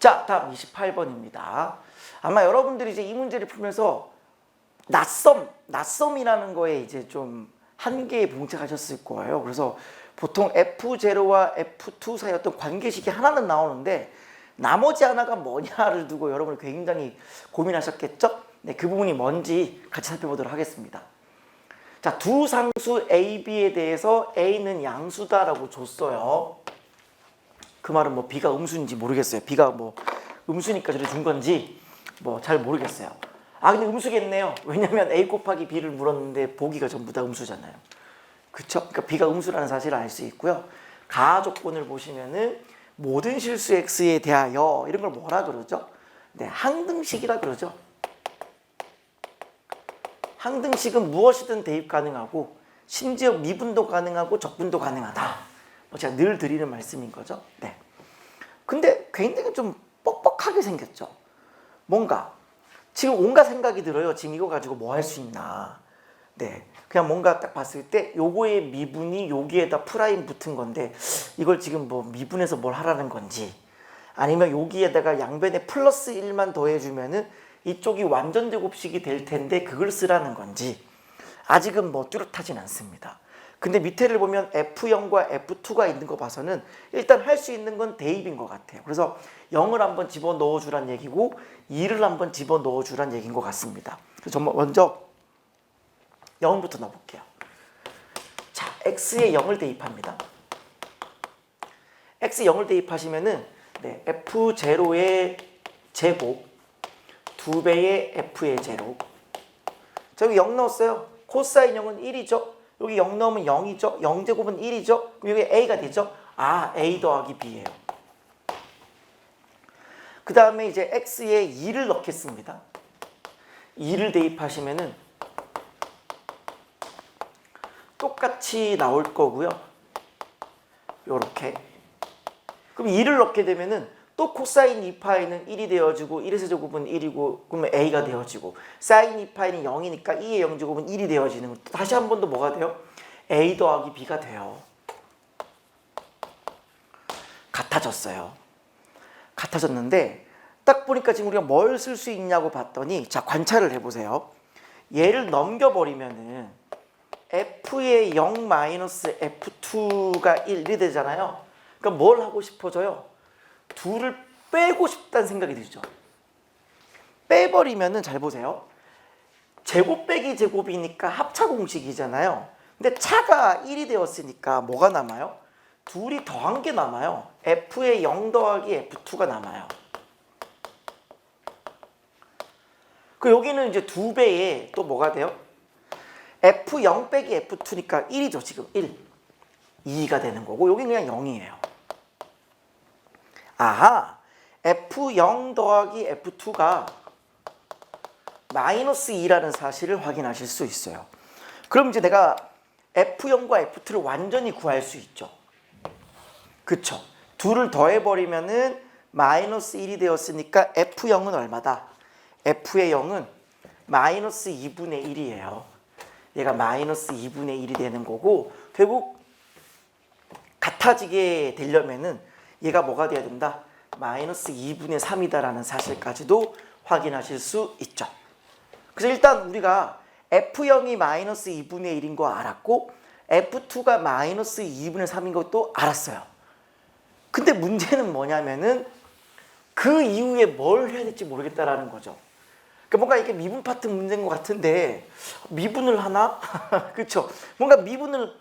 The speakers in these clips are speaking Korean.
자, 다음 28번입니다. 아마 여러분들이 이제 이 문제를 풀면서 낯섦이라는 거에 이제 좀 한계에 봉착하셨을 거예요. 그래서 보통 F0와 F2 사이 어떤 관계식이 하나는 나오는데 나머지 하나가 뭐냐를 두고 여러분이 굉장히 고민하셨겠죠? 네, 그 부분이 뭔지 같이 살펴보도록 하겠습니다. 자, 두 상수 A, B에 대해서 A는 양수다라고 줬어요. 그 말은 뭐 B가 음수인지 모르겠어요. B가 뭐 음수니까 저를 준 건지 뭐 잘 모르겠어요. 아, 근데 음수겠네요. 왜냐면 A 곱하기 B를 물었는데 보기가 전부 다 음수잖아요. 그쵸? 그러니까 B가 음수라는 사실을 알 수 있고요. 가하 조건을 보시면은 모든 실수 X에 대하여 이런 걸 뭐라 그러죠? 네, 항등식이라 그러죠. 항등식은 무엇이든 대입 가능하고 심지어 미분도 가능하고 적분도 가능하다. 뭐 제가 늘 드리는 말씀인 거죠. 네. 근데 굉장히 좀 뻑뻑하게 생겼죠. 뭔가 지금 온갖 생각이 들어요. 지금 이거 가지고 뭐 할 수 있나. 네. 그냥 뭔가 딱 봤을 때 요거의 미분이 여기에다 프라임 붙은 건데 이걸 지금 뭐 미분해서 뭘 하라는 건지 아니면 여기에다가 양변에 플러스 1만 더해주면은 이쪽이 완전 제곱식이 될 텐데 그걸 쓰라는 건지 아직은 뭐 뚜렷하진 않습니다. 근데 밑에를 보면 F0과 F2가 있는 거 봐서는 일단 할 수 있는 건 대입인 것 같아요. 그래서 0을 한번 집어넣어 주란 얘기고 2를 한번 집어넣어 주란 얘기인 것 같습니다. 그래서 먼저 0부터 넣어볼게요. 자, X에 0을 대입합니다. X 0을 대입하시면은 네, F0의 제곱 2배의 F의 제곱. 저기 0 넣었어요. 코사인 0은 1이죠. 여기 0 넣으면 0이죠. 0제곱은 1이죠. 그럼 여기 A가 되죠. 아, A 더하기 B예요. 그 다음에 이제 X에 2를 넣겠습니다. 2를 대입하시면은 똑같이 나올 거고요. 요렇게. 그럼 2를 넣게 되면은 또 코사인 2파이는 1이 되어지고 1의 세제곱은 1이고 그러면 A가 되어지고 사인 2파이는 0이니까 2의 0제곱은 1이 되어지는 다시 한 번 더 뭐가 돼요? A 더하기 B가 돼요. 같아졌어요. 같아졌는데 딱 보니까 지금 우리가 뭘 쓸 수 있냐고 봤더니 자, 관찰을 해보세요. 얘를 넘겨버리면은 F의 0 마이너스 F2가 1이 되잖아요. 그러니까 뭘 하고 싶어져요? 둘을 빼고 싶다는 생각이 들죠. 빼버리면은 잘 보세요. 제곱 빼기 제곱이니까 합차 공식이잖아요. 근데 차가 1이 되었으니까 뭐가 남아요? 둘이 더한 게 남아요. F의 0 더하기 F2가 남아요. 그 여기는 이제 2배에 또 뭐가 돼요? F0 빼기 F2니까 1이죠. 지금 1. 2가 되는 거고 여기 그냥 0이에요. 아하, F0 더하기 F2가 마이너스 2라는 사실을 확인하실 수 있어요. 그럼 이제 내가 F0과 F2를 완전히 구할 수 있죠. 그쵸? 둘을 더해버리면은 마이너스 1이 되었으니까 F0은 얼마다? F의 0은 마이너스 2분의 1이에요. 얘가 마이너스 2분의 1이 되는 거고 결국 같아지게 되려면은 얘가 뭐가 돼야 된다? 마이너스 2분의 3이다라는 사실까지도 확인하실 수 있죠. 그래서 일단 우리가 F0이 마이너스 2분의 1인 거 알았고 F2가 마이너스 2분의 3인 것도 알았어요. 근데 문제는 뭐냐면은 그 이후에 뭘 해야 될지 모르겠다라는 거죠. 그러니까 뭔가 이게 미분 파트 문제인 것 같은데 미분을 하나? 그렇죠? 뭔가 미분을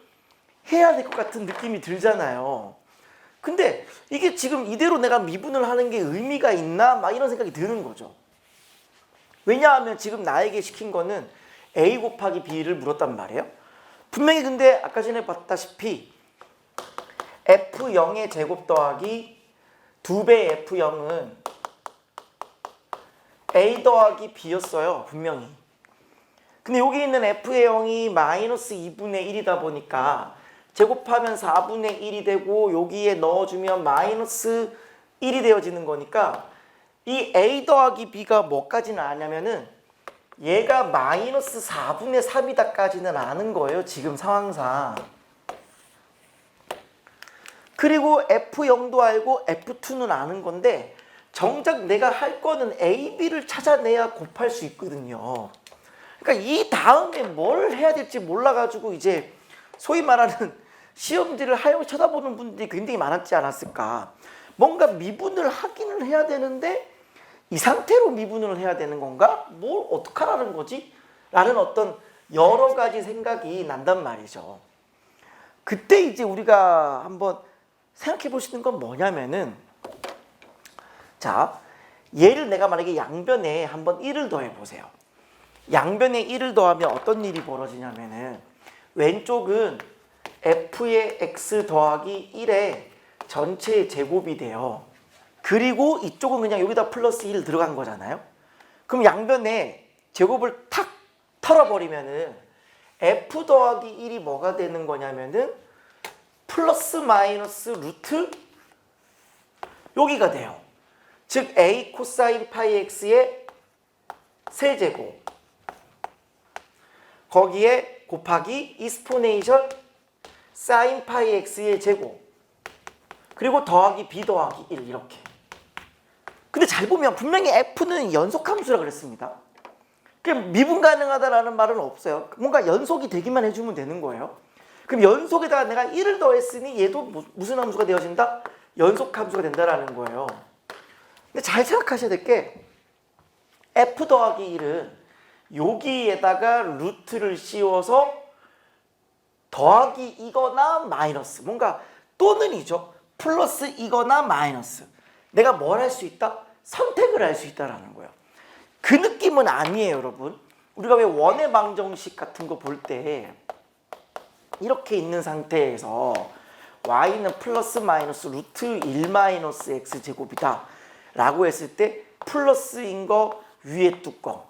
해야 될 것 같은 느낌이 들잖아요. 근데 이게 지금 이대로 내가 미분을 하는 게 의미가 있나? 막 이런 생각이 드는 거죠. 왜냐하면 지금 나에게 시킨 거는 A 곱하기 B를 물었단 말이에요. 분명히 근데 아까 전에 봤다시피 F0의 제곱 더하기 2배 F0은 A 더하기 B였어요. 분명히. 근데 여기 있는 F의 0이 마이너스 2분의 1이다 보니까 제곱하면 4분의 1이 되고 여기에 넣어주면 마이너스 1이 되어지는 거니까 이 A 더하기 B가 뭐까지는 아냐면은 얘가 마이너스 4분의 3이다까지는 아는 거예요. 지금 상황상. 그리고 F0도 알고 F2는 아는 건데 정작 내가 할 거는 A, B를 찾아내야 곱할 수 있거든요. 그러니까 이 다음에 뭘 해야 될지 몰라가지고 이제 소위 말하는 시험지를 하염없이 쳐다보는 분들이 굉장히 많았지 않았을까. 뭔가 미분을 하기는 해야 되는데 이 상태로 미분을 해야 되는 건가? 뭘 어떡하라는 거지? 라는 어떤 여러 가지 생각이 난단 말이죠. 그때 이제 우리가 한번 생각해 보시는 건 뭐냐면은, 자, 얘를 내가 만약에 양변에 한번 1을 더해 보세요. 양변에 1을 더하면 어떤 일이 벌어지냐면은, 왼쪽은 f의 x 더하기 1의 전체의 제곱이 돼요. 그리고 이쪽은 그냥 여기다 플러스 1 들어간 거잖아요. 그럼 양변에 제곱을 탁 털어버리면은 f 더하기 1이 뭐가 되는 거냐면은 플러스 마이너스 루트 여기가 돼요. 즉 a 코사인 파이 x의 세제곱 거기에 곱하기 이스포네이션 사인 파이 x의 제곱 그리고 더하기 b 더하기 1 이렇게. 근데 잘 보면 분명히 f는 연속함수라 그랬습니다. 미분 가능하다라는 말은 없어요. 뭔가 연속이 되기만 해주면 되는 거예요. 그럼 연속에다가 내가 1을 더했으니 얘도 무슨 함수가 되어진다? 연속함수가 된다라는 거예요. 근데 잘 생각하셔야 될 게 f 더하기 1은 여기에다가 루트를 씌워서 더하기 이거나 마이너스 뭔가 또는이죠. 플러스 이거나 마이너스 내가 뭘 할 수 있다? 선택을 할 수 있다라는 거예요. 그 느낌은 아니에요, 여러분. 우리가 왜 원의 방정식 같은 거 볼 때 이렇게 있는 상태에서 y는 플러스 마이너스 루트 1 마이너스 x 제곱이다 라고 했을 때 플러스인 거 위에 뚜껑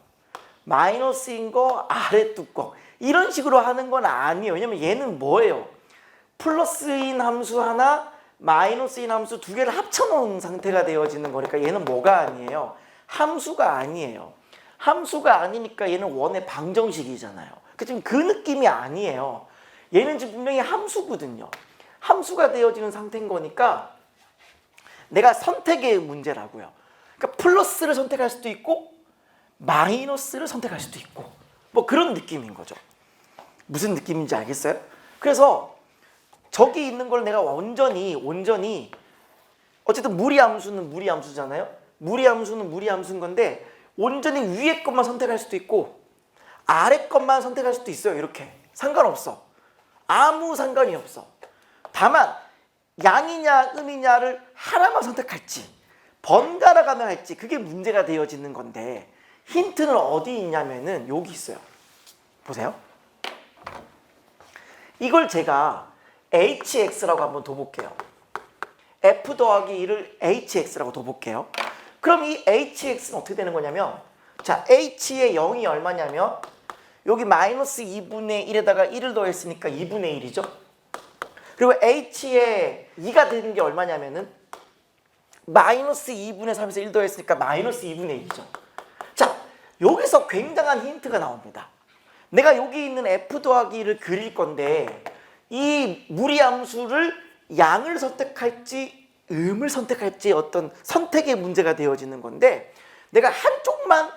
마이너스인 거 아래 뚜껑 이런 식으로 하는 건 아니에요. 왜냐면 얘는 뭐예요? 플러스인 함수 하나 마이너스인 함수 두 개를 합쳐놓은 상태가 되어지는 거니까 얘는 뭐가 아니에요? 함수가 아니에요. 함수가 아니니까 얘는 원의 방정식이잖아요. 지금 그 느낌이 아니에요. 얘는 지금 분명히 함수거든요. 함수가 되어지는 상태인 거니까 내가 선택의 문제라고요. 그러니까 플러스를 선택할 수도 있고 마이너스를 선택할 수도 있고 뭐 그런 느낌인 거죠. 무슨 느낌인지 알겠어요? 그래서 저기 있는 걸 내가 온전히 어쨌든 무리함수는 무리함수잖아요. 무리함수는 무리함수인 건데 온전히 위에 것만 선택할 수도 있고 아래 것만 선택할 수도 있어요. 이렇게 상관없어. 아무 상관이 없어. 다만 양이냐 음이냐를 하나만 선택할지 번갈아 가며 할지 그게 문제가 되어지는 건데 힌트는 어디 있냐면은 여기 있어요. 보세요. 이걸 제가 hx라고 한번 둬볼게요. f 더하기 1을 hx라고 둬볼게요. 그럼 이 hx는 어떻게 되는 거냐면 자 h의 0이 얼마냐면 여기 마이너스 2분의 1에다가 1을 더했으니까 2분의 1이죠. 그리고 h의 2가 되는 게 얼마냐면은 마이너스 2분의 3에서 1 더했으니까 마이너스 2분의 1이죠. 자 여기서 굉장한 힌트가 나옵니다. 내가 여기 있는 f 더하기 1을 그릴 건데 이 무리함수를 양을 선택할지 음을 선택할지 어떤 선택의 문제가 되어지는 건데 내가 한쪽만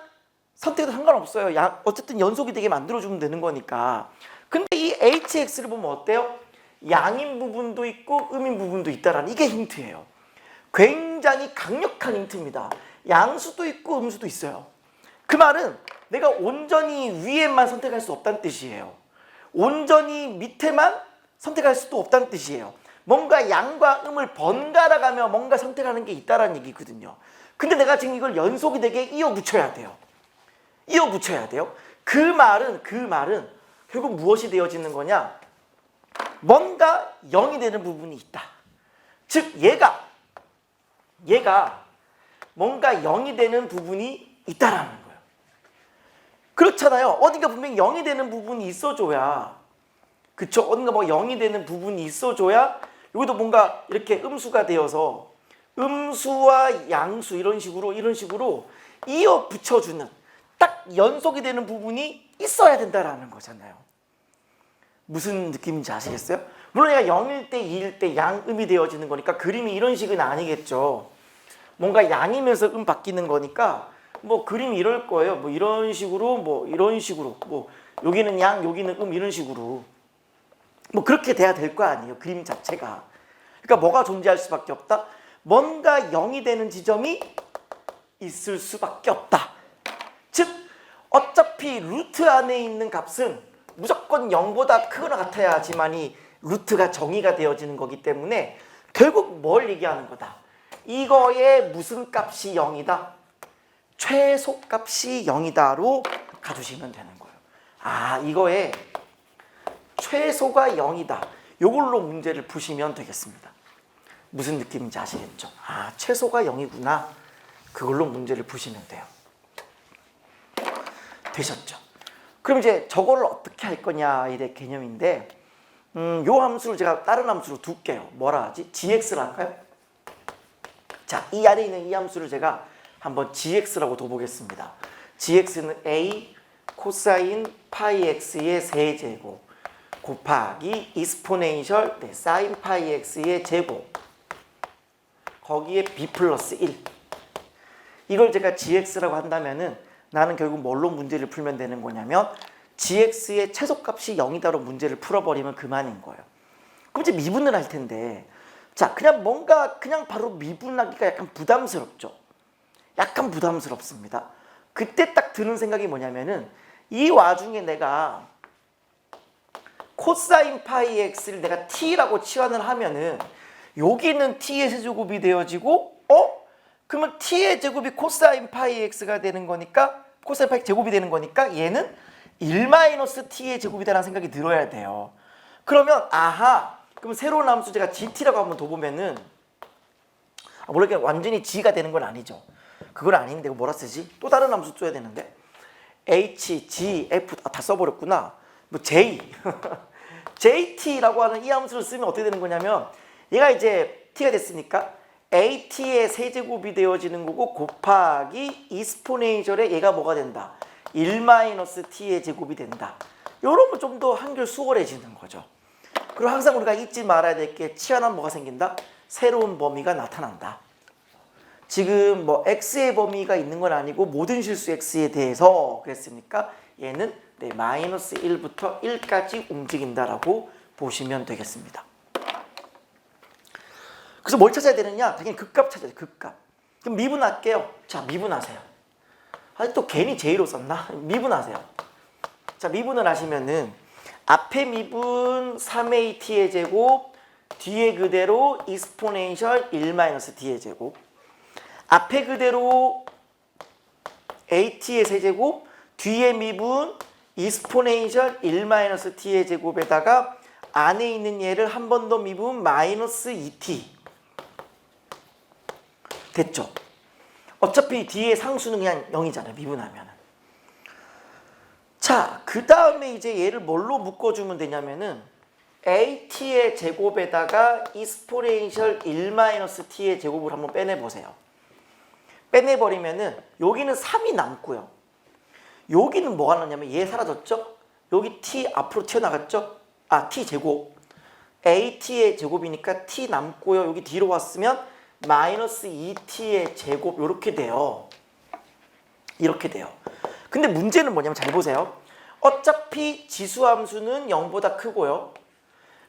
선택해도 상관없어요. 어쨌든 연속이 되게 만들어주면 되는 거니까. 근데 이 hx를 보면 어때요? 양인 부분도 있고 음인 부분도 있다라는 이게 힌트예요. 굉장히 강력한 힌트입니다. 양수도 있고 음수도 있어요. 그 말은 내가 온전히 위에만 선택할 수 없다는 뜻이에요. 온전히 밑에만 선택할 수도 없다는 뜻이에요. 뭔가 양과 음을 번갈아 가며 뭔가 선택하는 게 있다라는 얘기거든요. 근데 내가 지금 이걸 연속이 되게 이어 붙여야 돼요. 이어 붙여야 돼요. 그 말은 결국 무엇이 되어지는 거냐? 뭔가 0이 되는 부분이 있다. 즉 얘가 뭔가 0이 되는 부분이 있다라는 거예요. 그렇잖아요. 어딘가 분명히 0이 되는 부분이 있어줘야 그쵸? 어딘가 뭐 0이 되는 부분이 있어줘야 여기도 뭔가 이렇게 음수가 되어서 음수와 양수 이런 식으로 이어 붙여주는 딱 연속이 되는 부분이 있어야 된다라는 거잖아요. 무슨 느낌인지 아시겠어요? 물론 얘가 0일 때 2일 때 양음이 되어지는 거니까 그림이 이런 식은 아니겠죠. 뭔가 양이면서 바뀌는 거니까 뭐 그림이 이럴 거예요. 뭐 이런 식으로 뭐 이런 식으로 뭐 여기는 양 여기는 이런 식으로 뭐 그렇게 돼야 될 거 아니에요. 그림 자체가. 그러니까 뭐가 존재할 수밖에 없다. 뭔가 0이 되는 지점이 있을 수밖에 없다. 즉 어차피 루트 안에 있는 값은 무조건 0보다 크거나 같아야지만이 루트가 정의가 되어지는 거기 때문에 결국 뭘 얘기하는 거다. 이거의 무슨 값이 0이다? 최소값이 0이다로 가주시면 되는 거예요. 아, 이거의 최소가 0이다. 이걸로 문제를 푸시면 되겠습니다. 무슨 느낌인지 아시겠죠? 아, 최소가 0이구나. 그걸로 문제를 푸시면 돼요. 되셨죠? 그럼 이제 저거를 어떻게 할 거냐의 개념인데 요 함수를 제가 다른 함수로 둘게요. 뭐라 하지? gx를 할까요? 자, 이 안에 있는 이 함수를 제가 한번 gx라고 둬보겠습니다. gx는 a 코사인 파이 x의 세제곱 곱하기 이스포넨셜 사인 파이 x의 제곱 거기에 b 플러스 1 이걸 제가 gx라고 한다면은 나는 결국 뭘로 문제를 풀면 되는 거냐면 gx의 최소값이 0이다로 문제를 풀어버리면 그만인 거예요. 그럼 이제 미분을 할 텐데 자 그냥 뭔가 그냥 바로 미분하기가 약간 부담스럽죠. 약간 부담스럽습니다. 그때 딱 드는 생각이 뭐냐면은 이 와중에 내가 코사인 파이 x를 내가 t라고 치환을 하면은 여기는 t의 세제곱이 되어지고 그러면 t의 제곱이 코사인 파이 x가 되는 거니까 코사인 파이 제곱이 되는 거니까 얘는 1-t의 제곱이다라는 생각이 들어야 돼요. 그러면 아하 그럼 새로운 함수 제가 gt라고 한번 둬보면은 물론 완전히 g가 되는 건 아니죠. 그건 아닌데 뭐라 쓰지? 또 다른 함수 써야 되는데 h, g, f 다 써버렸구나. 뭐 j jt라고 하는 이 함수를 쓰면 어떻게 되는 거냐면 얘가 이제 t가 됐으니까 at의 세제곱이 되어지는 거고 곱하기 이스포네이셜에 얘가 뭐가 된다? 1-t의 제곱이 된다. 이러면 좀 더 한결 수월해지는 거죠. 그리고 항상 우리가 잊지 말아야 될 게 치환하면 뭐가 생긴다? 새로운 범위가 나타난다. 지금 뭐 x의 범위가 있는 건 아니고 모든 실수 x에 대해서 그랬으니까 얘는 마이너스 1부터 1까지 움직인다라고 보시면 되겠습니다. 그래서 뭘 찾아야 되느냐? 당연히 극값 찾아야 돼요. 극값. 그럼 미분할게요. 자, 미분하세요. 아니 또 괜히 제로 썼나? 미분하세요. 자, 미분을 하시면은 앞에 미분 3at의 제곱 뒤에 그대로 이스포넨셜 1-t의 제곱 앞에 그대로 at의 세제곱 뒤에 미분 이스포넨셜 1-t의 제곱에다가 안에 있는 얘를 한 번 더 미분 마이너스 2t 됐죠? 어차피 뒤에 상수는 그냥 0이잖아요. 미분하면은. 자, 그 다음에 이제 얘를 뭘로 묶어주면 되냐면은 at의 제곱에다가 이스포넨셜 1-t의 제곱을 한번 빼내보세요. 빼내버리면은 여기는 3이 남고요. 여기는 뭐가 남냐면 얘 사라졌죠? 여기 t 앞으로 튀어나갔죠? 아, t 제곱. at의 제곱이니까 t 남고요. 여기 뒤로 왔으면 마이너스 2t의 제곱 이렇게 돼요. 이렇게 돼요. 근데 문제는 뭐냐면 잘 보세요. 어차피 지수함수는 0보다 크고요.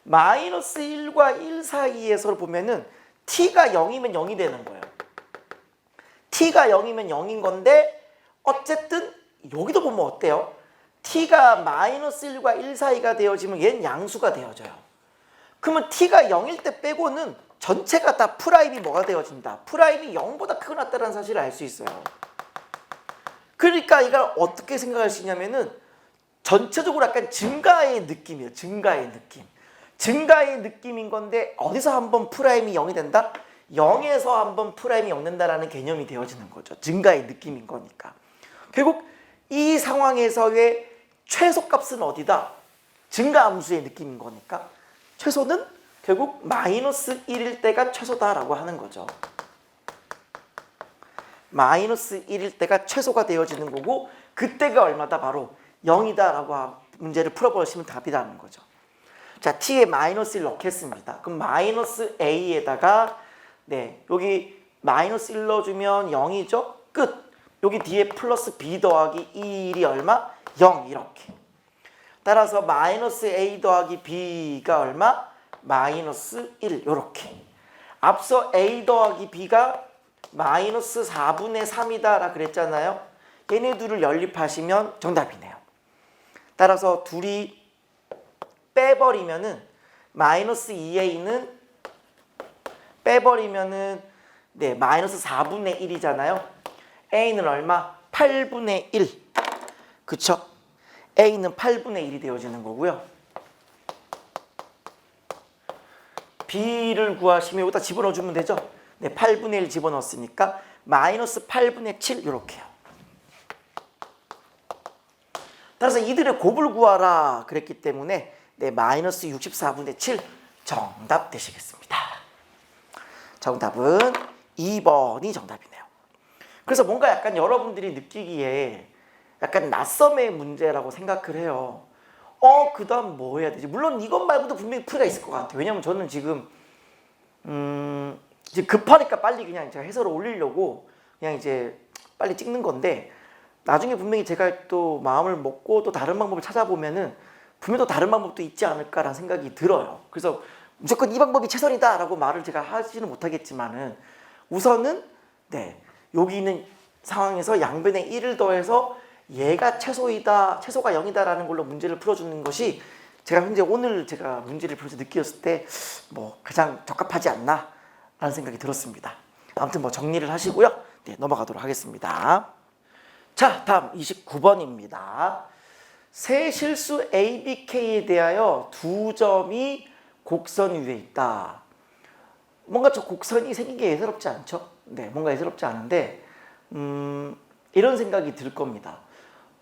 마이너스 1과 1 사이에서 보면은 t가 0이면 0이 되는 거예요. t가 0이면 0인 건데 어쨌든 여기도 보면 어때요? t가 마이너스 1과 1 사이가 되어지면 얘는 양수가 되어져요. 그러면 t가 0일 때 빼고는 전체가 다 프라임이 뭐가 되어진다? 프라임이 0보다 크거나 같다는 사실을 알 수 있어요. 그러니까 이걸 어떻게 생각할 수 있냐면은 전체적으로 약간 증가의 느낌이에요. 증가의 느낌. 증가의 느낌인 건데 어디서 한번 프라임이 0이 된다? 0에서 한번 프라임이 0 된다라는 개념이 되어지는 거죠. 증가의 느낌인 거니까. 결국 이 상황에서의 최소값은 어디다? 증가함수의 느낌인 거니까 최소는 결국 마이너스 1일 때가 최소다라고 하는 거죠. 마이너스 1일 때가 최소가 되어지는 거고 그때가 얼마다? 바로 0이다라고 문제를 풀어보시면 답이 나는 거죠. 자, t에 마이너스 1 넣겠습니다. 그럼 마이너스 a에다가 여기 마이너스 1 넣어주면 0이죠. 끝. 여기 뒤에 플러스 b 더하기 1이 얼마? 0 이렇게. 따라서 마이너스 a 더하기 b가 얼마? 마이너스 1 이렇게. 앞서 a 더하기 b가 마이너스 4분의 3이다 라 그랬잖아요. 얘네 둘을 연립하시면 정답이네요. 따라서 둘이 빼버리면은 마이너스 2a는 빼버리면은 네 마이너스 4분의 1이잖아요. a는 얼마? 8분의 1. 그쵸? a는 8분의 1이 되어지는 거고요. b를 구하시면 여기다 집어넣어주면 되죠. 네, 8분의 1 집어넣었으니까 마이너스 8분의 7 이렇게요. 따라서 이들의 곱을 구하라 그랬기 때문에 네, 마이너스 64분의 7 정답 되시겠습니다. 정답은 2번이 정답이네요. 그래서 뭔가 약간 여러분들이 느끼기에 약간 낯섦의 문제라고 생각을 해요. 그 다음 뭐 해야 되지? 물론 이것 말고도 분명히 풀이가 있을 것 같아요. 왜냐면 저는 지금 이제 급하니까 빨리 그냥 제가 해설을 올리려고 그냥 이제 빨리 찍는 건데 나중에 분명히 제가 또 마음을 먹고 또 다른 방법을 찾아보면은 분명히 또 다른 방법도 있지 않을까라는 생각이 들어요. 그래서 무조건 이 방법이 최선이다라고 말을 제가 하지는 못하겠지만은 우선은 네 여기 있는 상황에서 양변에 1을 더해서 얘가 최소이다, 최소가 0이다라는 걸로 문제를 풀어주는 것이 제가 현재 오늘 제가 문제를 풀면서 느꼈을 때 뭐 가장 적합하지 않나 라는 생각이 들었습니다. 아무튼 뭐 정리를 하시고요. 네, 넘어가도록 하겠습니다. 자, 다음 29번입니다. 세 실수 A, B, K에 대하여 두 점이 곡선 위에 있다. 뭔가 저 곡선이 생긴 게 예사롭지 않죠? 네, 뭔가 예사롭지 않은데 이런 생각이 들 겁니다.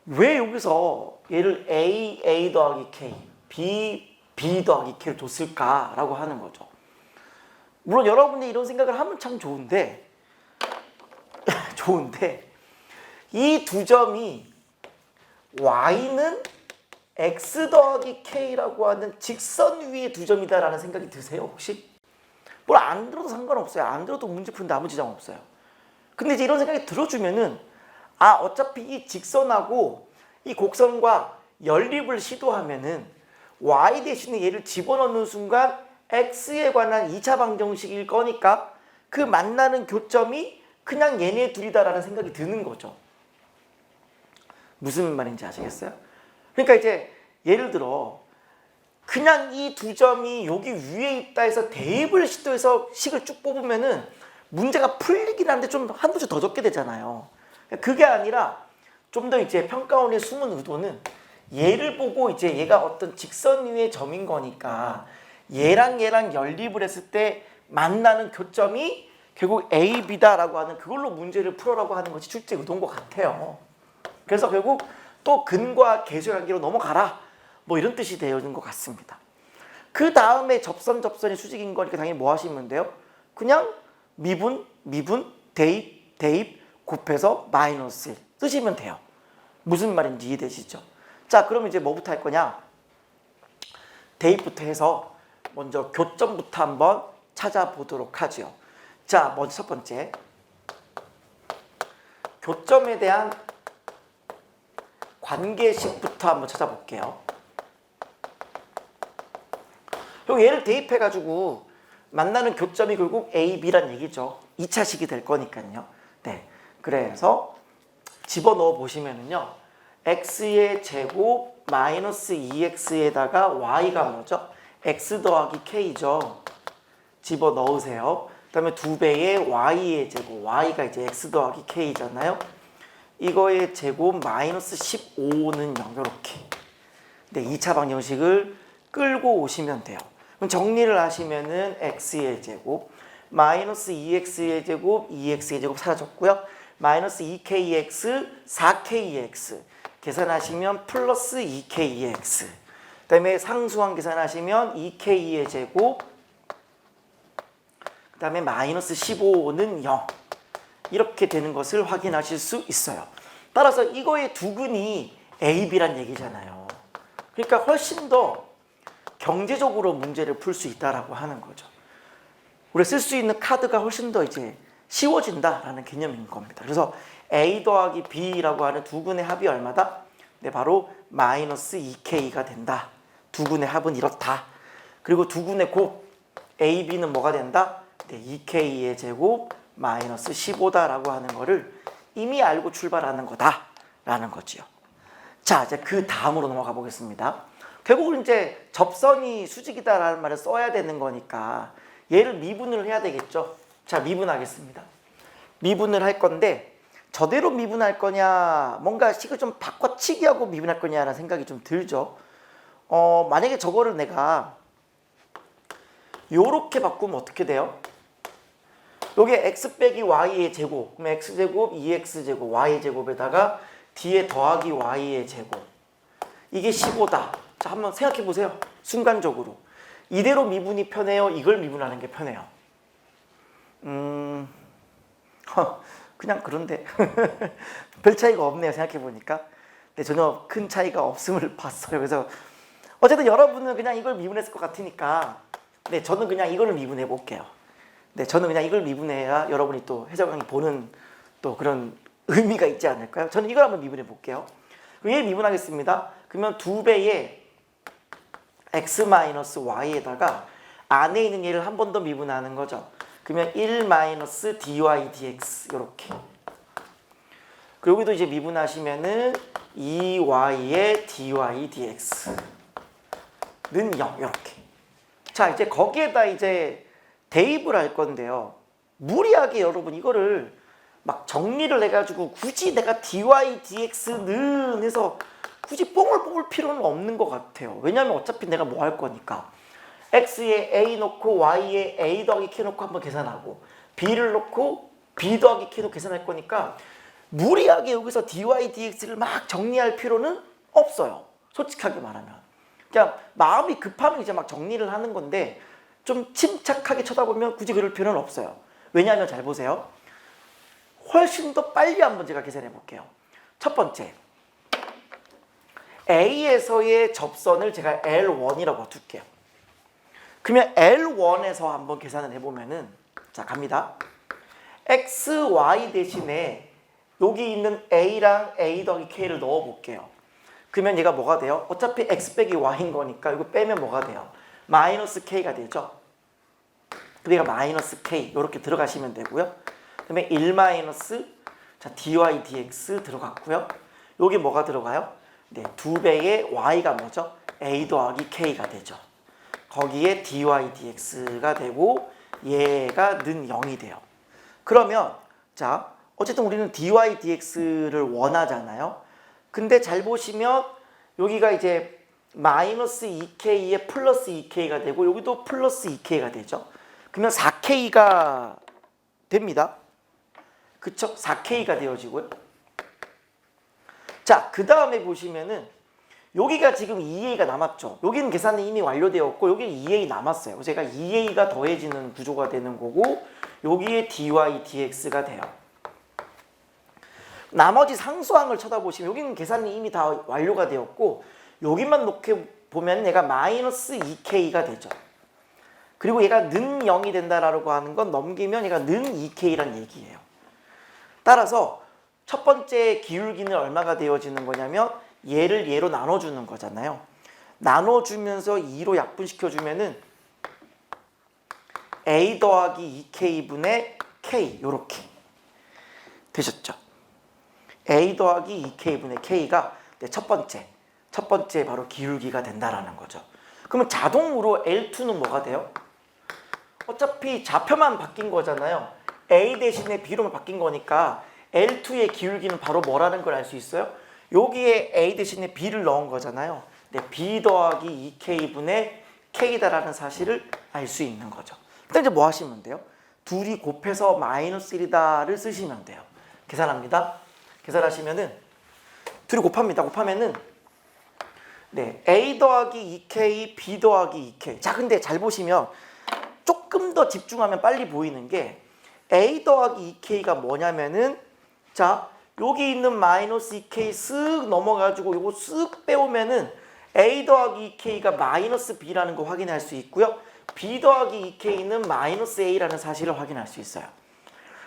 왜 여기서 얘를 A 더하기 K, B 더하기 K를 줬을까라고 하는 거죠. 물론 여러분이 이런 생각을 하면 참 좋은데 이 두 점이 Y는 X 더하기 K라고 하는 직선 위의 두 점이다라는 생각이 드세요 혹시? 뭘 안 들어도 상관없어요. 안 들어도 문제 푸는데 아무 지장 없어요. 근데 이제 이런 생각이 들어주면은 어차피 이 직선하고 이 곡선과 연립을 시도하면은 y 대신에 얘를 집어넣는 순간 x에 관한 2차 방정식일 거니까 그 만나는 교점이 그냥 얘네 둘이다라는 생각이 드는 거죠. 무슨 말인지 아시겠어요? 그러니까 이제 예를 들어 그냥 이 두 점이 여기 위에 있다 해서 대입을 시도해서 식을 쭉 뽑으면은 문제가 풀리긴 한데 좀 한두 줄 더 적게 되잖아요. 그게 아니라 좀 더 이제 평가원의 숨은 의도는 얘를 보고 이제 얘가 어떤 직선 위의 점인 거니까 얘랑 연립을 했을 때 만나는 교점이 결국 A, B다라고 하는 그걸로 문제를 풀어라고 하는 것이 출제 의도인 것 같아요. 그래서 결국 또 근과 계수의 관계로 넘어가라 뭐 이런 뜻이 되어진 것 같습니다. 그 다음에 접선이 수직인 거니까 당연히 뭐 하시면 돼요? 그냥 미분, 대입 곱해서 마이너스 1 쓰시면 돼요. 무슨 말인지 이해되시죠? 자, 그럼 이제 뭐부터 할 거냐? 대입부터 해서 먼저 교점부터 한번 찾아보도록 하죠. 자, 먼저 첫 번째 교점에 대한 관계식부터 한번 찾아볼게요. 얘를 대입해가지고 만나는 교점이 결국 A, B란 얘기죠. 2차식이 될 거니까요. 네, 그래서 집어넣어 보시면은요. x의 제곱 마이너스 2x에다가 y가 뭐죠? x 더하기 k죠. 집어넣으세요. 그 다음에 2배의 y의 제곱, y가 이제 x 더하기 k잖아요. 이거의 제곱 마이너스 15는 0 이렇게. 네, 2차 방정식을 끌고 오시면 돼요. 그럼 정리를 하시면은 x의 제곱 마이너스 2x의 제곱 2x의 제곱 사라졌고요. 마이너스 2kx 4kx 계산하시면 플러스 2kx 그 다음에 상수항 계산하시면 2k의 제곱 그 다음에 마이너스 15는 0 이렇게 되는 것을 확인하실 수 있어요. 따라서 이거의 두근이 A, B란 얘기잖아요. 그러니까 훨씬 더 경제적으로 문제를 풀 수 있다라고 하는 거죠. 우리가 쓸 수 있는 카드가 훨씬 더 이제 쉬워진다라는 개념인 겁니다. 그래서 A 더하기 B라고 하는 두 근의 합이 얼마다? 네, 바로 마이너스 2K가 된다. 두 근의 합은 이렇다. 그리고 두 근의 곱 A, B는 뭐가 된다? 네, 2K의 제곱 마이너스 15다라고 하는 거를 이미 알고 출발하는 거다라는 거지요. 자, 이제 그 다음으로 넘어가 보겠습니다. 결국은 이제 접선이 수직이다라는 말을 써야 되는 거니까 얘를 미분을 해야 되겠죠. 자, 미분하겠습니다. 미분을 할 건데 저대로 미분할 거냐, 뭔가 식을 좀 바꿔치기하고 미분할 거냐라는 생각이 좀 들죠. 만약에 저거를 내가 요렇게 바꾸면 어떻게 돼요? 요게 x 빼기 y의 제곱, 그럼 x제곱, 2x제곱, y제곱에다가 뒤에 더하기 y의 제곱. 이게 15다. 자, 한번 생각해 보세요. 순간적으로. 이대로 미분이 편해요? 이걸 미분하는 게 편해요? 그냥 그런데 별 차이가 없네요. 생각해 보니까. 네, 전혀 큰 차이가 없음을 봤어요. 그래서 어쨌든 여러분은 그냥 이걸 미분했을 것 같으니까 네, 저는 그냥 이걸 미분해 볼게요. 네, 저는 그냥 이걸 미분해야 여러분이 또 해설 강의 보는 또 그런 의미가 있지 않을까요? 저는 이걸 한번 미분해 볼게요. 얘 미분하겠습니다. 그러면 2배의 x-y에다가 안에 있는 얘를 한 번 더 미분하는 거죠. 그러면 1-dy dx 이렇게. 그리고 여기도 이제 미분하시면은 2y의 dy dx는 0 이렇게. 자, 이제 거기에다 이제 대입을 할 건데요. 무리하게 여러분 이거를 막 정리를 해가지고 굳이 내가 dy dx는 해서 굳이 뽕을 뽑을 필요는 없는 것 같아요. 왜냐하면 어차피 내가 뭐 할 거니까. x에 a 넣고 y에 a 더하기 k 넣고 한번 계산하고 b를 넣고 b 더하기 k 넣고 계산할 거니까 무리하게 여기서 dy dx를 막 정리할 필요는 없어요. 솔직하게 말하면. 그냥 마음이 급하면 이제 막 정리를 하는 건데 좀 침착하게 쳐다보면 굳이 그럴 필요는 없어요. 왜냐하면 잘 보세요. 훨씬 더 빨리 한번 제가 계산해 볼게요. 첫 번째, A에서의 접선을 제가 L1이라고 둘게요. 그러면 L1에서 한번 계산을 해보면은, 자, 갑니다. X, Y 대신에 여기 있는 A랑 A 더하기 K를 넣어 볼게요. 그러면 얘가 뭐가 돼요? 어차피 X 빼기 Y인 거니까 이거 빼면 뭐가 돼요? 마이너스 K가 되죠. 그러니까 마이너스 K 이렇게 들어가시면 되고요. 그다음에 1 마이너스 자 dy dx 들어갔고요. 여기 뭐가 들어가요? 네, 2배의 y가 뭐죠? a 더하기 k가 되죠. 거기에 dy dx가 되고 얘가 는 0이 돼요. 그러면 자 어쨌든 우리는 dy dx를 원하잖아요. 근데 잘 보시면 여기가 이제 마이너스 2k에 플러스 2k가 되고 여기도 플러스 2k가 되죠. 그러면 4k가 됩니다. 그쵸? 4k가 되어지고요. 자, 그 다음에 보시면은 여기가 지금 2a가 남았죠. 여기는 계산이 이미 완료되었고 여기는 2a 남았어요. 제가 2a가 더해지는 구조가 되는 거고 여기에 dy dx가 돼요. 나머지 상수항을 쳐다보시면 여기는 계산이 이미 다 완료가 되었고 여기만 놓게 보면 얘가 마이너스 2k가 되죠. 그리고 얘가 는 0이 된다라고 하는 건 넘기면 얘가 는 2k란 얘기예요. 따라서 첫 번째 기울기는 얼마가 되어지는 거냐면 얘를 얘로 나눠주는 거잖아요. 나눠주면서 2로 약분시켜주면은 a 더하기 2k분의 k 요렇게 되셨죠. a 더하기 2k분의 k가 첫 번째 바로 기울기가 된다라는 거죠. 그러면 자동으로 L2는 뭐가 돼요? 어차피 좌표만 바뀐 거잖아요. A 대신에 B로만 바뀐 거니까 L2의 기울기는 바로 뭐라는 걸 알 수 있어요? 여기에 A 대신에 B를 넣은 거잖아요. 네, B 더하기 2K분의 K다라는 사실을 알 수 있는 거죠. 일단 이제 뭐 하시면 돼요? 둘이 곱해서 마이너스 1이다를 쓰시면 돼요. 계산합니다. 계산하시면은 둘이 곱합니다. 곱하면은 네, A 더하기 2K, B 더하기 2K. 자, 근데 잘 보시면 조금 더 집중하면 빨리 보이는 게 A 더하기 2K가 뭐냐면은 자, 여기 있는 마이너스 2K 쓱 넘어가지고 요거 쓱 빼오면은 A 더하기 2K가 마이너스 B라는 거 확인할 수 있고요. B 더하기 2K는 마이너스 A라는 사실을 확인할 수 있어요.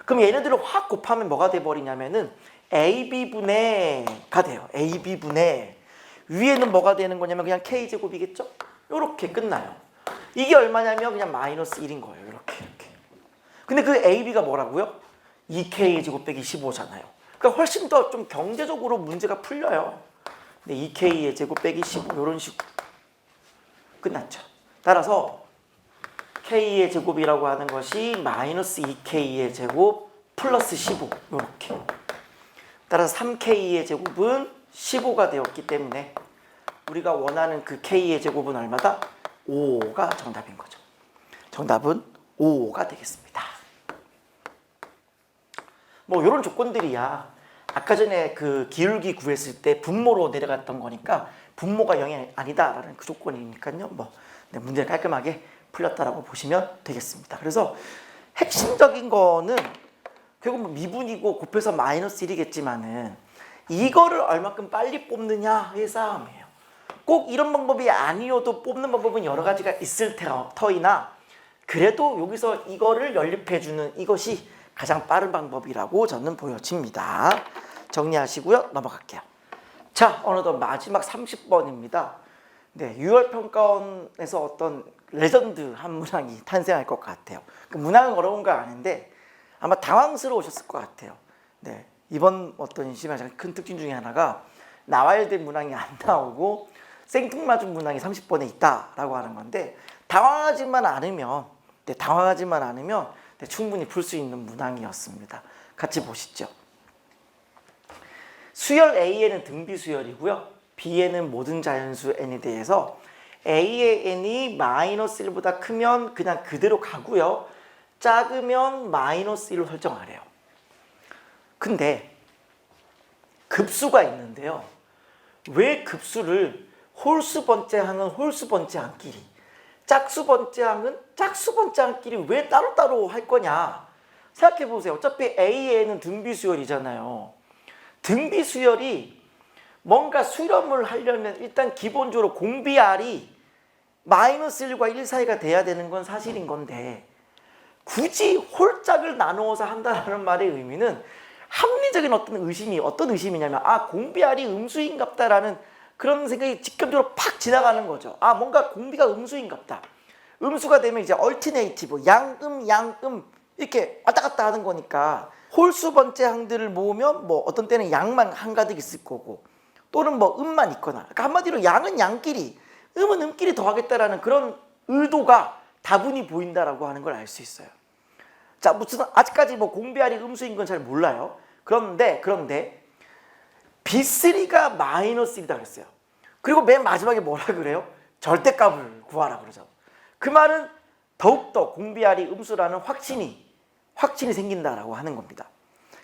그럼 얘네들을 확 곱하면 뭐가 돼버리냐면은 AB분의가 돼요. AB분의 위에는 뭐가 되는 거냐면 그냥 K제곱이겠죠? 요렇게 끝나요. 이게 얼마냐면 그냥 마이너스 1인 거예요. 이렇게. 근데 그 AB가 뭐라고요? 2K 제곱 빼기 15잖아요. 그러니까 훨씬 더 좀 경제적으로 문제가 풀려요. 근데 2K의 제곱 빼기 15 이런 식으로 끝났죠. 따라서 K의 제곱이라고 하는 것이 마이너스 2K의 제곱 플러스 15 이렇게. 따라서 3K의 제곱은 15가 되었기 때문에 우리가 원하는 그 K의 제곱은 얼마다? 5가 정답인 거죠. 정답은 5가 되겠습니다. 뭐 이런 조건들이야. 아까 전에 그 기울기 구했을 때 분모로 내려갔던 거니까 분모가 0이 아니다라는 그 조건이니까요. 뭐 문제를 깔끔하게 풀렸다라고 보시면 되겠습니다. 그래서 핵심적인 거는 결국 뭐 미분이고 곱해서 마이너스 1이겠지만은 이거를 얼마큼 빨리 뽑느냐의 싸움이에요. 꼭 이런 방법이 아니어도 뽑는 방법은 여러 가지가 있을 터이나 그래도 여기서 이거를 연립해주는 이것이 가장 빠른 방법이라고 저는 보여집니다. 정리하시고요. 넘어갈게요. 자, 어느덧 마지막 30번입니다. 네, 6월 평가원에서 어떤 레전드 한 문항이 탄생할 것 같아요. 그 문항은 어려운 거 아닌데 아마 당황스러우셨을 것 같아요. 네, 이번 어떤 시험의 큰 특징 중에 하나가 나와야 될 문항이 안 나오고 생뚱맞은 문항이 30번에 있다라고 하는 건데 당황하지만 않으면 충분히 풀 수 있는 문항이었습니다. 같이 보시죠. 수열 A에는 등비 수열이고요. B에는 모든 자연수 N에 대해서 A의 N이 마이너스 1보다 크면 그냥 그대로 가고요. 작으면 마이너스 1로 설정하래요. 근데 급수가 있는데요. 왜 급수를 홀수 번째 항은 홀수 번째 항끼리, 짝수 번째 항은 짝수 번째 항끼리 왜 따로따로 할 거냐? 생각해 보세요. 어차피 A에는 등비 수열이잖아요. 등비 수열이 뭔가 수렴을 하려면 일단 기본적으로 공비 R이 마이너스 1과 1 사이가 돼야 되는 건 사실인 건데 굳이 홀짝을 나누어서 한다는 말의 의미는 합리적인 어떤 의심이냐면 공비 R이 음수인갑다라는 그런 생각이 직감적으로 팍 지나가는 거죠. 뭔가 공비가 음수인갑다. 음수가 되면 이제 얼티네이티브 양음 이렇게 왔다 갔다 하는 거니까 홀수 번째 항들을 모으면 뭐 어떤 때는 양만 한가득 있을 거고 또는 뭐 음만 있거나 그러니까 한마디로 양은 양끼리 음은 음끼리 더하겠다라는 그런 의도가 다분히 보인다라고 하는 걸 알 수 있어요. 자, 무슨 아직까지 뭐 공비 R이 음수인 건 잘 몰라요. 그런데 B3가 마이너스 1이다 그랬어요. 그리고 맨 마지막에 뭐라 그래요? 절대값을 구하라 그러죠. 그 말은 더욱더 공비 R이 음수라는 확신이 생긴다라고 하는 겁니다.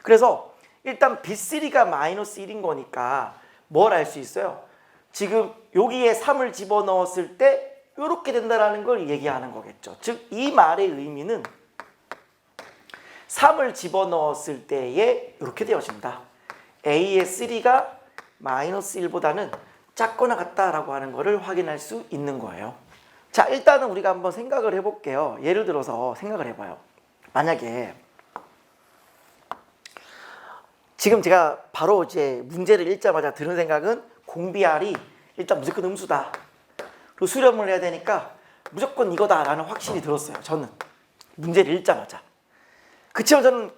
그래서 일단 B3가 마이너스 1인 거니까 뭘 알 수 있어요? 지금 여기에 3을 집어넣었을 때 이렇게 된다라는 걸 얘기하는 거겠죠. 즉 이 말의 의미는 3을 집어넣었을 때에 이렇게 되어진다. A의 3가 마이너스 1보다는 작거나 같다라고 하는 것을 확인할 수 있는 거예요. 자, 일단은 우리가 한번 생각을 해볼게요. 예를 들어서 생각을 해봐요. 만약에 지금 제가 바로 이제 문제를 읽자마자 드는 생각은 공비 R이 일단 무조건 음수다. 그리고 수렴을 해야 되니까 무조건 이거다라는 확신이 들었어요. 저는 문제를 읽자마자. 그치만 저는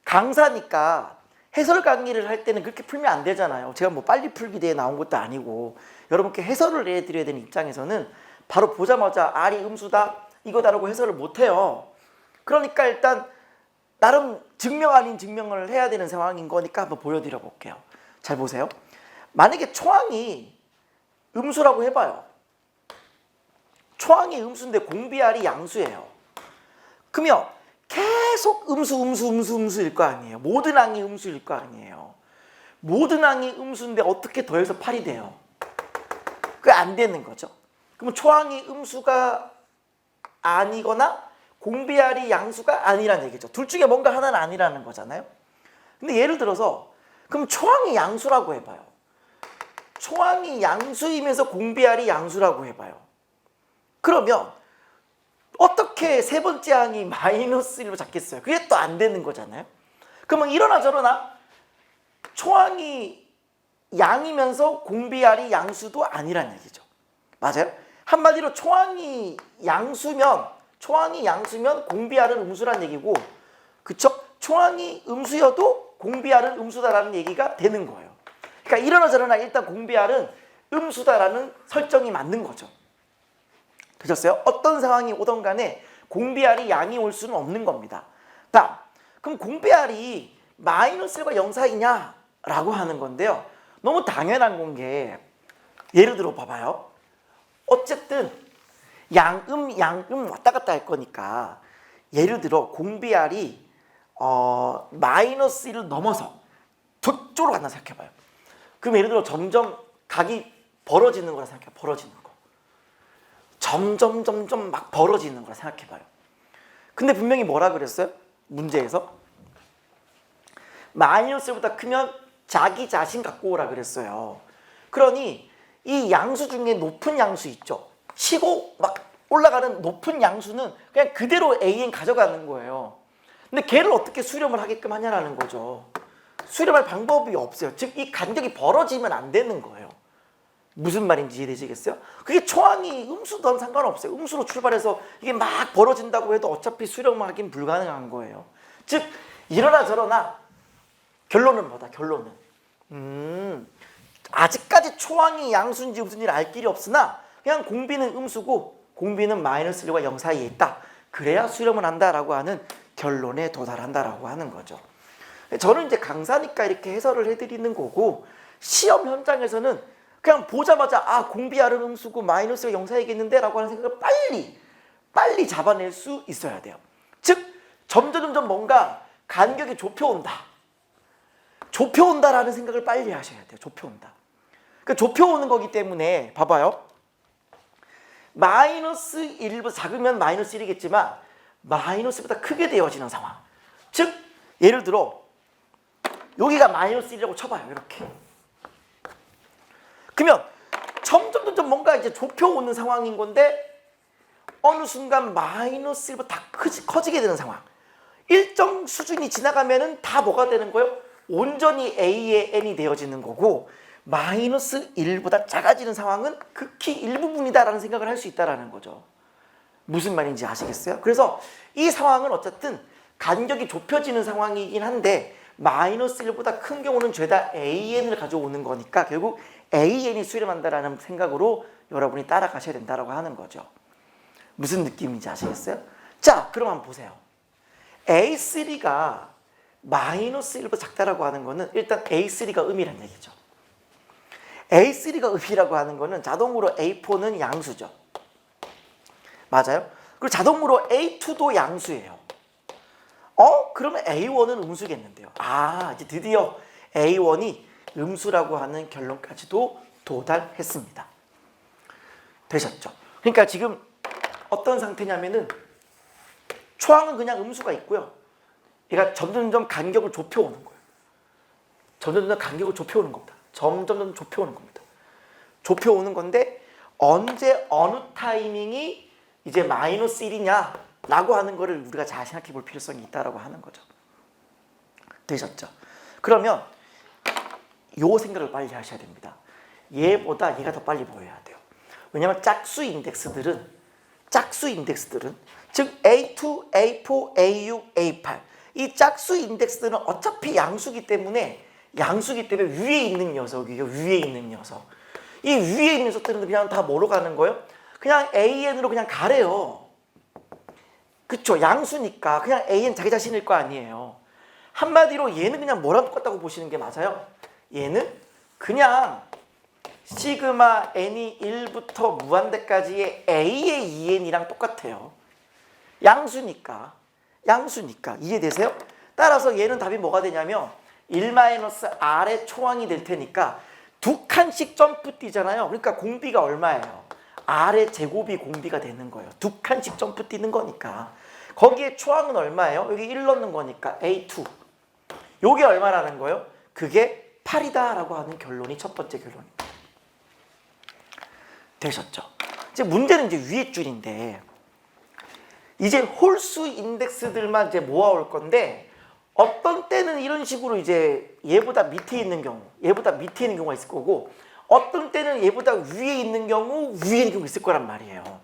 강사니까 해설 강의를 할 때는 그렇게 풀면 안 되잖아요. 제가 뭐 빨리 풀기 대회 나온 것도 아니고 여러분께 해설을 해드려야 되는 입장에서는 바로 보자마자 R이 음수다 이거다라고 해설을 못해요. 그러니까 일단 나름 증명 아닌 증명을 해야 되는 상황인 거니까 한번 보여드려 볼게요. 잘 보세요. 만약에 초항이 음수라고 해봐요. 초항이 음수인데 공비 R이 양수예요. 그러면 계속 음수일 거 아니에요. 모든 항이 음수일 거 아니에요. 모든 항이 음수인데 어떻게 더해서 8이 돼요? 그게 안 되는 거죠. 그럼 초항이 음수가 아니거나 공비 R이 양수가 아니라는 얘기죠. 둘 중에 뭔가 하나는 아니라는 거잖아요. 근데 예를 들어서 그럼 초항이 양수라고 해봐요. 초항이 양수이면서 공비 R이 양수라고 해봐요. 그러면 어떻게 세 번째 항이 마이너스 1로 잡겠어요? 그게 또 안 되는 거잖아요. 그러면 이러나 저러나 초항이 양이면서 공비R이 양수도 아니란 얘기죠. 맞아요? 한마디로 초항이 양수면 공비R은 음수란 얘기고, 그쵸? 초항이 음수여도 공비R은 음수다라는 얘기가 되는 거예요. 그러니까 이러나 저러나 일단 공비R은 음수다라는 설정이 맞는 거죠. 되셨어요? 어떤 상황이 오던 간에 공비R이 양이 올 수는 없는 겁니다. 다음, 그럼 공비R이 -1과 0 사이냐? 라고 하는 건데요. 너무 당연한 건 게, 예를 들어 봐봐요. 어쨌든 양음 왔다 갔다 할 거니까, 예를 들어 공비R이 -1을 넘어서 저쪽으로 간다 생각해봐요. 그럼 예를 들어 점점 각이 벌어지는 거라 생각해요. 벌어지는 거. 점점 막 벌어지는 거라 생각해봐요. 근데 분명히 뭐라 그랬어요? 문제에서 -1보다 크면 자기 자신 갖고 오라 그랬어요. 그러니 이 양수 중에 높은 양수 있죠. 치고 막 올라가는 높은 양수는 그냥 그대로 AN 가져가는 거예요. 근데 걔를 어떻게 수렴을 하게끔 하냐라는 거죠. 수렴할 방법이 없어요. 즉 이 간격이 벌어지면 안 되는 거예요. 무슨 말인지 이해되시겠어요? 그게 초항이 음수든 상관없어요. 음수로 출발해서 이게 막 벌어진다고 해도 어차피 수렴하기는 불가능한 거예요. 즉 이러나 저러나 결론은 뭐다? 결론은 아직까지 초항이 양수인지 음수인지를 알 길이 없으나 그냥 공비는 음수고 공비는 -1과 0 사이에 있다. 그래야 수렴을 한다라고 하는 결론에 도달한다라고 하는 거죠. 저는 이제 강사니까 이렇게 해설을 해드리는 거고, 시험 현장에서는 그냥 보자마자 공비R은 음수고 -와 0 사이겠는데 라고 하는 생각을 빨리 잡아낼 수 있어야 돼요. 즉 점점 뭔가 간격이 좁혀온다라는 생각을 빨리 하셔야 돼요. 좁혀온다. 그러니까 좁혀오는 거기 때문에 봐봐요. -1보다 작으면 -1이겠지만 -보다 크게 되어지는 상황. 즉 예를 들어 여기가 -1이라고 쳐봐요. 이렇게. 그러면 점점 뭔가 이제 좁혀오는 상황인 건데 어느 순간 -1보다 커지게 되는 상황. 일정 수준이 지나가면은 다 뭐가 되는 거예요? 온전히 A의 N이 되어지는 거고, -1보다 작아지는 상황은 극히 일부분이다라는 생각을 할 수 있다라는 거죠. 무슨 말인지 아시겠어요? 그래서 이 상황은 어쨌든 간격이 좁혀지는 상황이긴 한데 -1보다 큰 경우는 죄다 AN을 가져오는 거니까 결국 AN이 수렴한다라는 생각으로 여러분이 따라가셔야 된다라고 하는 거죠. 무슨 느낌인지 아시겠어요? 자, 그럼 한번 보세요. A3가 -1보다 작다라고 하는 거는 일단 A3가 음이란 얘기죠. A3가 음이라고 하는 거는 자동으로 A4는 양수죠. 맞아요? 그리고 자동으로 A2도 양수예요. 그러면 A1은 음수겠는데요. 이제 드디어 A1이 음수라고 하는 결론까지도 도달했습니다. 되셨죠? 그러니까 지금 어떤 상태냐면은 초항은 그냥 음수가 있고요. 얘가 점점 간격을 좁혀오는 거예요. 점점 간격을 좁혀오는 겁니다. 점점 좁혀오는 겁니다. 좁혀오는 건데 언제 어느 타이밍이 이제 -1이냐 라고 하는 거를 우리가 잘 생각해 볼 필요성이 있다라고 하는 거죠. 되셨죠? 그러면 요 생각을 빨리 하셔야 됩니다. 얘보다 얘가 더 빨리 보여야 돼요. 왜냐하면 짝수 인덱스들은 즉 A2, A4, A6, A8 이 짝수 인덱스들은 어차피 양수기 때문에 위에 있는 녀석이에요. 위에 있는 녀석. 이 위에 있는 녀석들은 그냥 다 뭐로 가는 거예요? 그냥 AN으로 그냥 가래요. 그쵸? 양수니까 그냥 AN 자기 자신일 거 아니에요. 한마디로 얘는 그냥 뭐랑 똑같다고 보시는 게 맞아요. 얘는 그냥 시그마 n이 1부터 무한대까지의 a의 2n이랑 똑같아요. 양수니까 이해되세요? 따라서 얘는 답이 뭐가 되냐면 1-r의 초항이 될 테니까 두 칸씩 점프 뛰잖아요. 그러니까 공비가 얼마예요? r의 제곱이 공비가 되는 거예요. 두 칸씩 점프 뛰는 거니까. 거기에 초항은 얼마예요? 여기 1 넣는 거니까 A2. 요게 얼마라는 거예요? 그게 8이다 라고 하는 결론이 첫 번째 결론입니다. 되셨죠? 이제 문제는 이제 위에 줄인데 이제 홀수 인덱스들만 이제 모아올 건데 어떤 때는 이런 식으로 이제 얘보다 밑에 있는 경우, 얘보다 밑에 있는 경우가 있을 거고, 어떤 때는 얘보다 위에 있는 경우, 위에 있는 경우가 있을 거란 말이에요.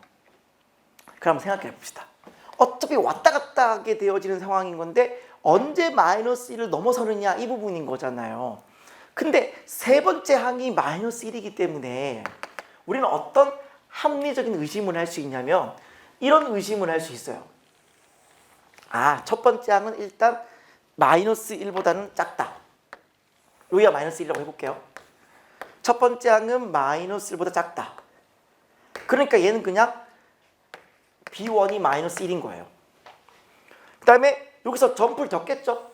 그럼 생각해 봅시다. 어차피 왔다 갔다 하게 되어지는 상황인 건데 언제 마이너스 1을 넘어서느냐 이 부분인 거잖아요. 근데 세 번째 항이 마이너스 1이기 때문에 우리는 어떤 합리적인 의심을 할 수 있냐면 이런 의심을 할 수 있어요. 아, 첫 번째 항은 일단 마이너스 1보다는 작다. 여기가 마이너스 1이라고 해볼게요. 첫 번째 항은 마이너스 1보다 작다. 그러니까 얘는 그냥 B1이 마이너스 1인 거예요. 그 다음에 여기서 점프를 줬겠죠.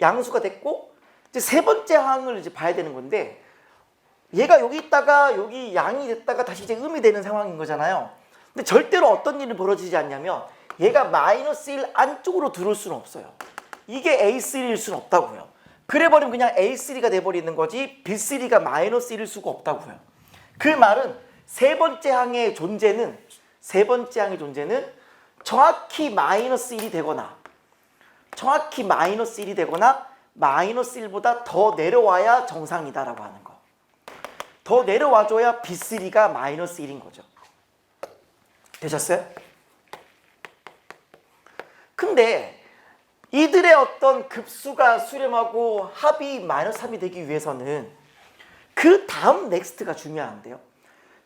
양수가 됐고 이제 세 번째 항을 이제 봐야 되는 건데 얘가 여기 있다가 여기 양이 됐다가 다시 이제 음이 되는 상황인 거잖아요. 근데 절대로 어떤 일이 벌어지지 않냐면 얘가 마이너스 1 안쪽으로 들어올 수는 없어요. 이게 A3일 수는 없다고요. 그래버리면 그냥 A3가 돼버리는 거지 B3가 마이너스 1일 수가 없다고요. 그 말은 세 번째 항의 존재는 정확히 마이너스 1이 되거나 마이너스 1보다 더 내려와야 정상이다라고 하는 거. 더 내려와줘야 B3가 마이너스 1인 거죠. 되셨어요? 근데 이들의 어떤 급수가 수렴하고 합이 마이너스 3이 되기 위해서는 그 다음 넥스트가 중요한데요.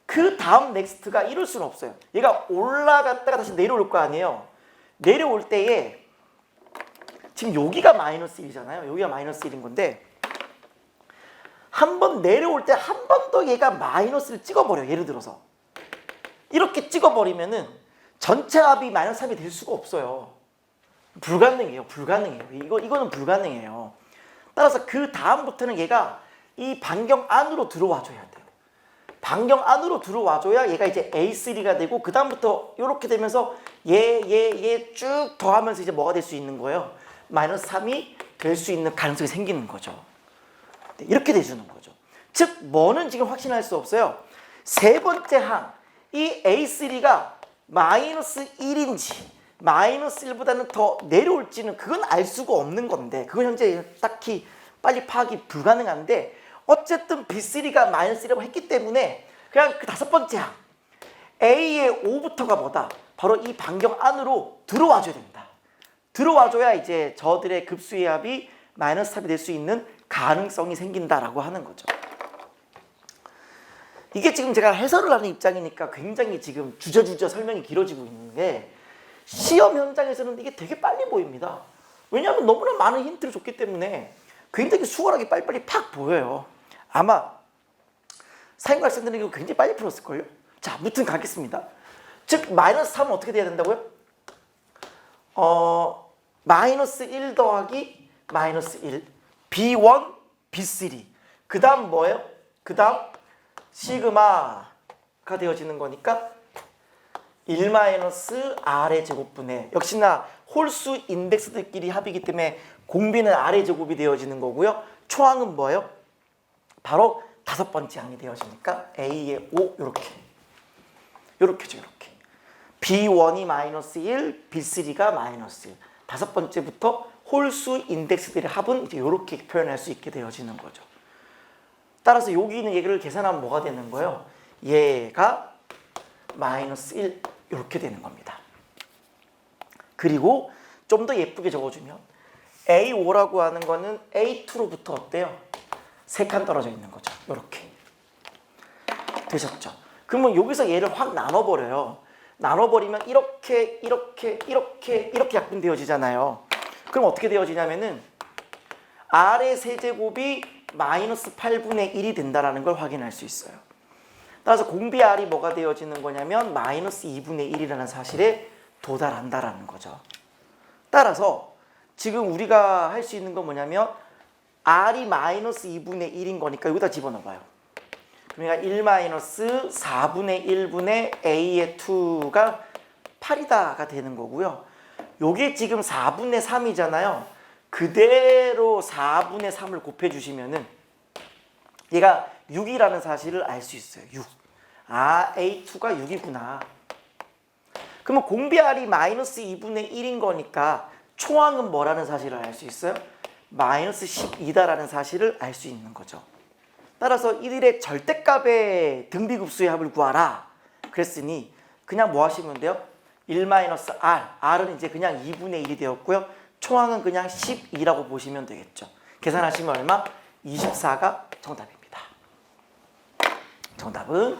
그 다음 넥스트가 이럴 수는 없어요. 얘가 올라갔다가 다시 내려올 거 아니에요. 내려올 때에 지금 여기가 마이너스 1이잖아요. 여기가 마이너스 1인 건데 한 번 내려올 때 한 번 더 얘가 마이너스를 찍어버려요. 예를 들어서 이렇게 찍어버리면은 전체 합이 마이너스 3이 될 수가 없어요. 불가능해요. 이거는 불가능해요. 따라서 그 다음부터는 얘가 이 반경 안으로 들어와줘야 돼요. 반경 안으로 들어와줘야 얘가 이제 A3가 되고 그 다음부터 이렇게 되면서 얘 쭉 더하면서 이제 뭐가 될 수 있는 거예요? 마이너스 3이 될 수 있는 가능성이 생기는 거죠. 이렇게 돼주는 거죠. 즉 뭐는 지금 확신할 수 없어요. 세 번째 항, 이 A3가 마이너스 1인지 마이너스 1보다는 더 내려올지는 그건 알 수가 없는 건데 그건 현재 딱히 빨리 파악이 불가능한데 어쨌든 B3가 마이너스 1이라고 했기 때문에 그냥 그 다섯 번째 항 A의 5부터가 뭐다? 바로 이 반경 안으로 들어와줘야 된다. 들어와줘야 이제 저들의 급수의 합이 마이너스 3이 될 수 있는 가능성이 생긴다라고 하는 거죠. 이게 지금 제가 해설을 하는 입장이니까 굉장히 지금 주저주저 설명이 길어지고 있는데 시험 현장에서는 이게 되게 빨리 보입니다. 왜냐하면 너무나 많은 힌트를 줬기 때문에 굉장히 수월하게 빨리빨리 팍 보여요. 아마 사인과학생들은 이거 굉장히 빨리 풀었을걸요? 자, 무튼 가겠습니다. 즉 마이너스 3은 어떻게 돼야 된다고요? 마이너스 1 더하기 마이너스 1 B1, B3 그 다음 뭐예요? 그 다음 시그마가 되어지는 거니까 1-R의 제곱분의 역시나 홀수 인덱스들끼리 합이기 때문에 공비는 R의 제곱이 되어지는 거고요. 초항은 뭐예요? 바로 다섯 번째 항이 되어지니까 A의 5 요렇게죠. B1이 마이너스 1, B3가 마이너스 1 다섯 번째부터 홀수 인덱스들의 합은 이제 이렇게 표현할 수 있게 되어지는 거죠. 따라서 여기 있는 얘기를 계산하면 뭐가 되는 거예요? 얘가 마이너스 1 이렇게 되는 겁니다. 그리고 좀 더 예쁘게 적어주면 A5라고 하는 거는 A2로부터 어때요? 3칸 떨어져 있는 거죠. 이렇게 되셨죠? 그러면 여기서 얘를 확 나눠버려요. 나눠버리면 이렇게 약분되어지잖아요. 그럼 어떻게 되어지냐면은 R의 세제곱이 마이너스 8분의 1이 된다는 걸 확인할 수 있어요. 따라서 공비 R이 뭐가 되어지는 거냐면 마이너스 2분의 1이라는 사실에 도달한다라는 거죠. 따라서 지금 우리가 할 수 있는 건 뭐냐면 R이 마이너스 2분의 1인 거니까 여기다 집어넣어봐요. 그러니까 1-4분의 1분의 A의 2가 8이다가 되는 거고요. 요게 지금 4분의 3이잖아요. 그대로 4분의 3을 곱해주시면은 얘가 6이라는 사실을 알 수 있어요. 6. 아, A2가 6이구나. 그러면 공비 R이 마이너스 2분의 1인 거니까 초항은 뭐라는 사실을 알 수 있어요? 마이너스 12다라는 사실을 알 수 있는 거죠. 따라서 1일의 절대값의 등비급수의 합을 구하라 그랬으니 그냥 뭐 하시면 돼요? 1-r, r은 이제 그냥 2분의 1이 되었고요. 총항은 그냥 12라고 보시면 되겠죠. 계산하시면 얼마? 24가 정답입니다. 정답은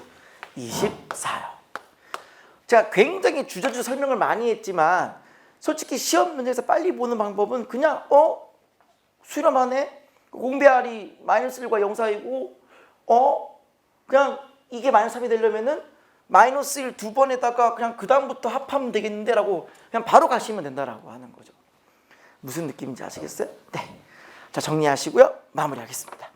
24요. 제가 굉장히 주저주저 설명을 많이 했지만 솔직히 시험 문제에서 빨리 보는 방법은 그냥 수렴하네? 공배알이 마이너스 1과 0 사이고 그냥 이게 마이너스 3이 되려면은 마이너스 1 두 번에다가 그냥 그 다음부터 합하면 되겠는데 라고 그냥 바로 가시면 된다라고 하는 거죠. 무슨 느낌인지 아시겠어요? 네. 자, 정리하시고요. 마무리하겠습니다.